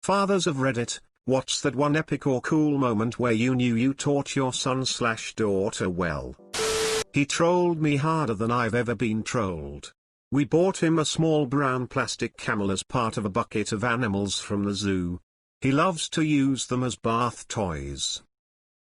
Fathers of Reddit, what's that one epic or cool moment where you knew you taught your son/daughter well? He trolled me harder than I've ever been trolled. We bought him a small brown plastic camel as part of a bucket of animals from the zoo. He loves to use them as bath toys.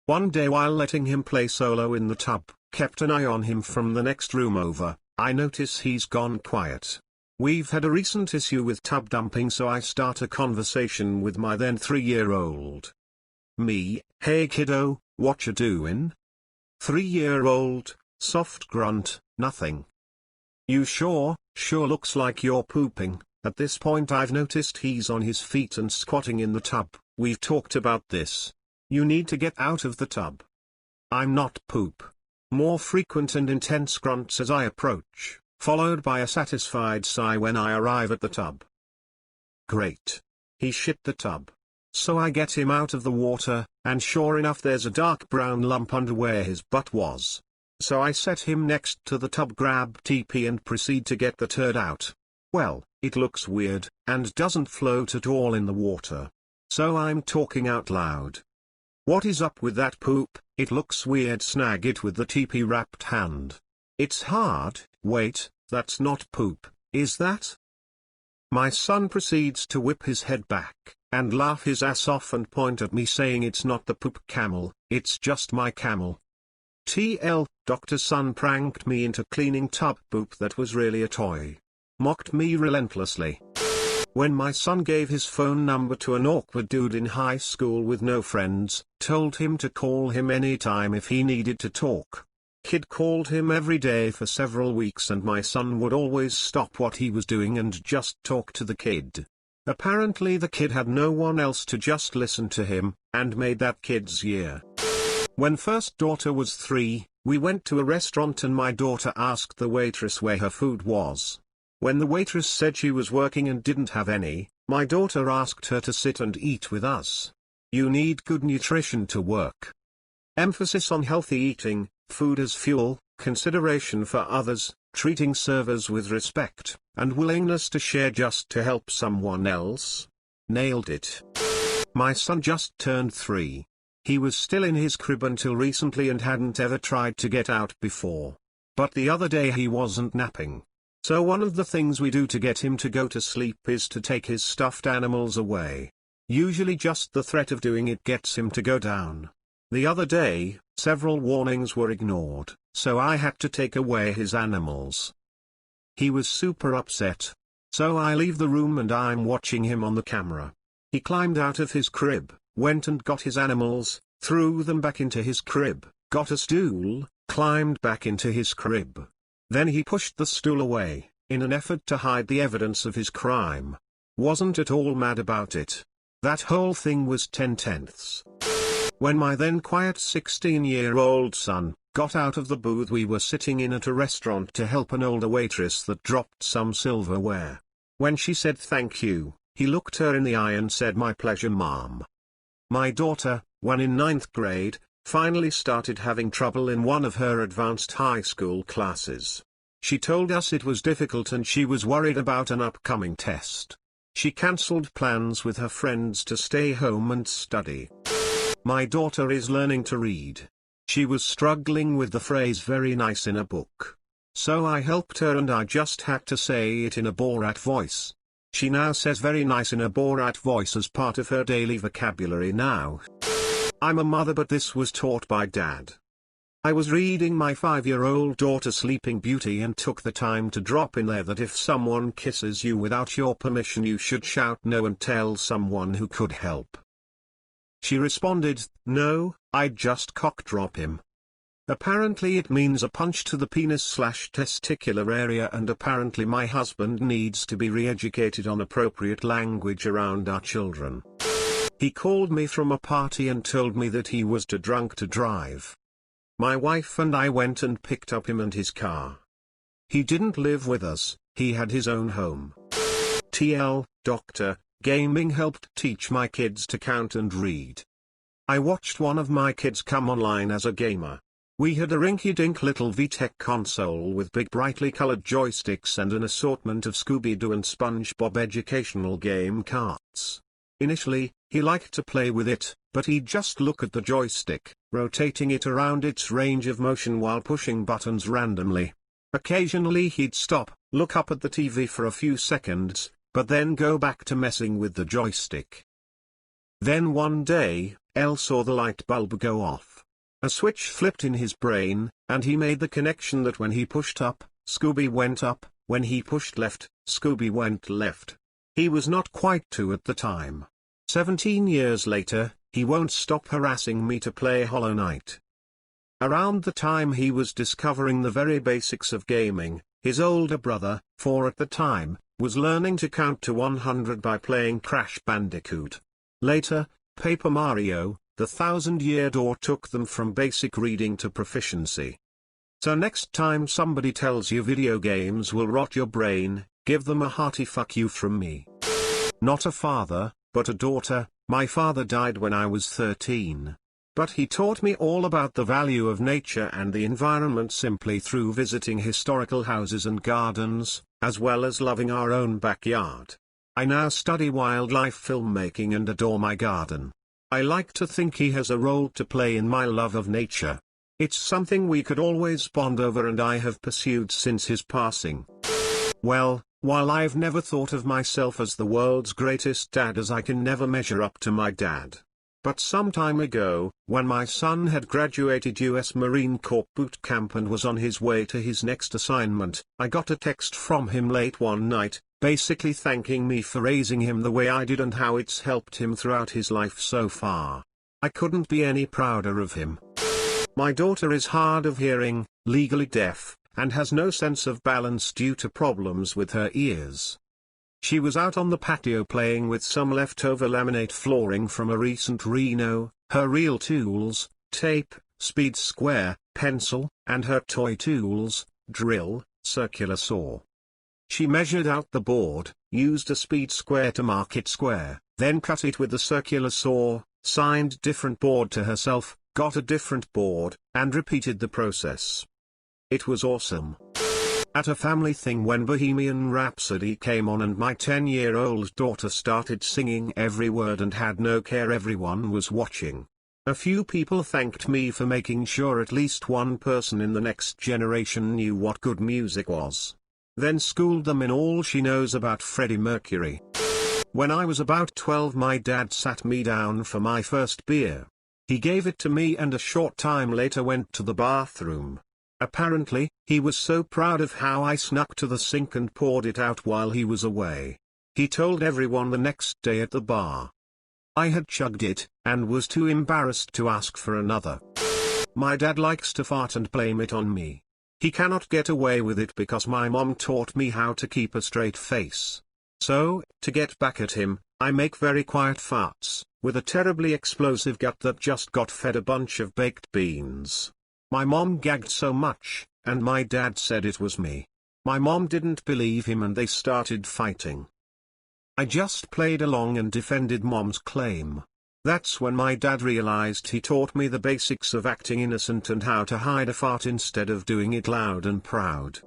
One day while letting him play solo in the tub, kept an eye on him from the next room over, I notice he's gone quiet. We've had a recent issue with tub dumping, so I start a conversation with my then 3-year-old. Me, "Hey kiddo, what you doing?" 3-year-old, soft grunt, "Nothing." "You sure looks like you're pooping." At this point I've noticed he's on his feet and squatting in the tub. "We've talked about this. You need to get out of the tub." "I'm not poop." More frequent and intense grunts as I approach, followed by a satisfied sigh when I arrive at the tub. Great. He shit the tub. So I get him out of the water, and sure enough there's a dark brown lump under where his butt was. So I set him next to the tub, grab TP and proceed to get the turd out. Well, it looks weird, and doesn't float at all in the water. So I'm talking out loud. "What is up with that poop? It looks weird." Snag it with the TP wrapped hand. "It's hard." "Wait, that's not poop, is that?" My son proceeds to whip his head back, and laugh his ass off and point at me saying it's not the poop camel, it's just my camel. TL, Dr. Son pranked me into cleaning tub poop that was really a toy. Mocked me relentlessly. When my son gave his phone number to an awkward dude in high school with no friends, told him to call him anytime if he needed to talk. Kid called him every day for several weeks and my son would always stop what he was doing and just talk to the kid. Apparently the kid had no one else to just listen to him, and made that kid's year. When first daughter was 3, we went to a restaurant and my daughter asked the waitress where her food was. When the waitress said she was working and didn't have any, my daughter asked her to sit and eat with us. You need good nutrition to work. Emphasis on healthy eating, food as fuel, consideration for others, treating servers with respect, and willingness to share just to help someone else. Nailed it. My son just turned 3. He was still in his crib until recently and hadn't ever tried to get out before. But the other day he wasn't napping. So one of the things we do to get him to go to sleep is to take his stuffed animals away. Usually just the threat of doing it gets him to go down. The other day, several warnings were ignored, so I had to take away his animals. He was super upset. So I leave the room and I'm watching him on the camera. He climbed out of his crib, went and got his animals, threw them back into his crib, got a stool, climbed back into his crib. Then he pushed the stool away, in an effort to hide the evidence of his crime. Wasn't at all mad about it. That whole thing was 10/10. When my then quiet 16-year-old son got out of the booth we were sitting in at a restaurant to help an older waitress that dropped some silverware. When she said thank you, he looked her in the eye and said, "My pleasure, Mom." My daughter, when in 9th grade, finally started having trouble in one of her advanced high school classes. She told us it was difficult and she was worried about an upcoming test. She cancelled plans with her friends to stay home and study. My daughter is learning to read. She was struggling with the phrase "very nice" in a book. So I helped her and I just had to say it in a Borat voice. She now says "very nice" in a Borat voice as part of her daily vocabulary now. I'm a mother, but this was taught by Dad. I was reading my 5-year-old daughter Sleeping Beauty and took the time to drop in there that if someone kisses you without your permission you should shout no and tell someone who could help. She responded, "No, I'd just cock drop him." Apparently it means a punch to the penis/testicular area, and apparently my husband needs to be re-educated on appropriate language around our children. He called me from a party and told me that he was too drunk to drive. My wife and I went and picked up him and his car. He didn't live with us, he had his own home. TL, Doctor, gaming helped teach my kids to count and read. I watched one of my kids come online as a gamer. We had a rinky-dink little VTech console with big brightly colored joysticks and an assortment of Scooby-Doo and SpongeBob educational game carts. Initially, he liked to play with it, but he'd just look at the joystick, rotating it around its range of motion while pushing buttons randomly. Occasionally he'd stop, look up at the TV for a few seconds, but then go back to messing with the joystick. Then one day, El saw the light bulb go off. A switch flipped in his brain, and he made the connection that when he pushed up, Scooby went up, when he pushed left, Scooby went left. He was not quite 2 at the time. 17 years later, he won't stop harassing me to play Hollow Knight. Around the time he was discovering the very basics of gaming, his older brother, 4 at the time, was learning to count to 100 by playing Crash Bandicoot. Later, Paper Mario, the Thousand-Year Door took them from basic reading to proficiency. So next time somebody tells you video games will rot your brain, give them a hearty fuck you from me. Not a father, but a daughter. My father died when I was 13. But he taught me all about the value of nature and the environment simply through visiting historical houses and gardens, as well as loving our own backyard. I now study wildlife filmmaking and adore my garden. I like to think he has a role to play in my love of nature. It's something we could always bond over and I have pursued since his passing. Well, while I've never thought of myself as the world's greatest dad, as I can never measure up to my dad. But some time ago, when my son had graduated US Marine Corps boot camp and was on his way to his next assignment, I got a text from him late one night, basically thanking me for raising him the way I did and how it's helped him throughout his life so far. I couldn't be any prouder of him. My daughter is hard of hearing, legally deaf, and has no sense of balance due to problems with her ears. She was out on the patio playing with some leftover laminate flooring from a recent reno, her real tools, tape, speed square, pencil, and her toy tools, drill, circular saw. She measured out the board, used a speed square to mark it square, then cut it with the circular saw, signed different board to herself, got a different board, and repeated the process. It was awesome. At a family thing when Bohemian Rhapsody came on and my 10-year-old daughter started singing every word and had no care everyone was watching. A few people thanked me for making sure at least one person in the next generation knew what good music was. Then schooled them in all she knows about Freddie Mercury. When I was about 12, my dad sat me down for my first beer. He gave it to me and a short time later went to the bathroom. Apparently, he was so proud of how I snuck to the sink and poured it out while he was away. He told everyone the next day at the bar. I had chugged it, and was too embarrassed to ask for another. My dad likes to fart and blame it on me. He cannot get away with it because my mom taught me how to keep a straight face. So, to get back at him, I make very quiet farts, with a terribly explosive gut that just got fed a bunch of baked beans. My mom gagged so much, and my dad said it was me. My mom didn't believe him and they started fighting. I just played along and defended mom's claim. That's when my dad realized he taught me the basics of acting innocent and how to hide a fart instead of doing it loud and proud.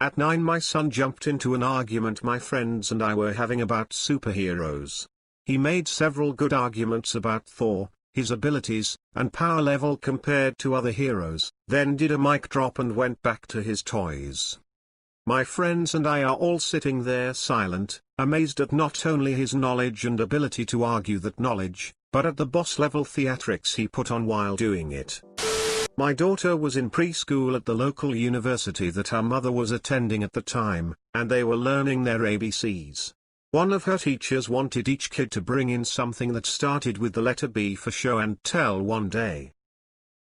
At 9, my son jumped into an argument my friends and I were having about superheroes. He made several good arguments about Thor, his abilities, and power level compared to other heroes, then did a mic drop and went back to his toys. My friends and I are all sitting there silent, amazed at not only his knowledge and ability to argue that knowledge, but at the boss-level theatrics he put on while doing it. My daughter was in preschool at the local university that her mother was attending at the time, and they were learning their ABCs. One of her teachers wanted each kid to bring in something that started with the letter B for show and tell one day.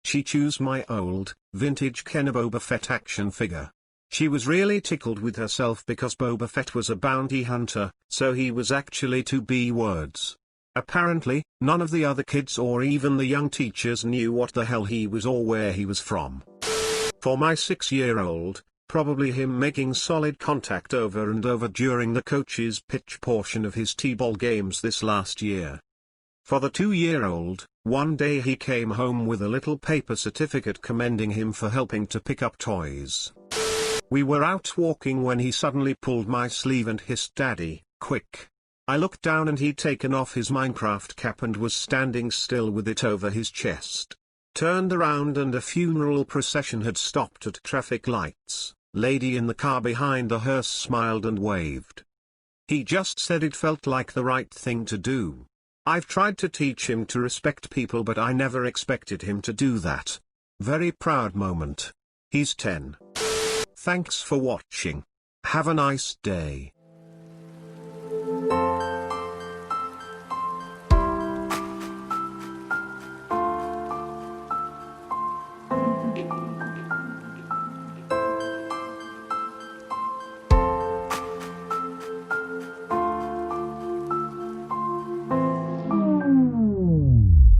She chose my old, vintage Kenner Boba Fett action figure. She was really tickled with herself because Boba Fett was a bounty hunter, so he was actually 2 B words. Apparently, none of the other kids or even the young teachers knew what the hell he was or where he was from. For my 6-year-old, probably him making solid contact over and over during the coach's pitch portion of his T-ball games this last year. For the 2-year-old, one day he came home with a little paper certificate commending him for helping to pick up toys. We were out walking when he suddenly pulled my sleeve and hissed, "Daddy, quick. I looked down and he'd taken off his Minecraft cap and was standing still with it over his chest. Turned around and a funeral procession had stopped at traffic lights. Lady in the car behind the hearse smiled and waved. He just said it felt like the right thing to do. I've tried to teach him to respect people, but I never expected him to do that. Very proud moment. He's 10. Thanks for watching. Have a nice day.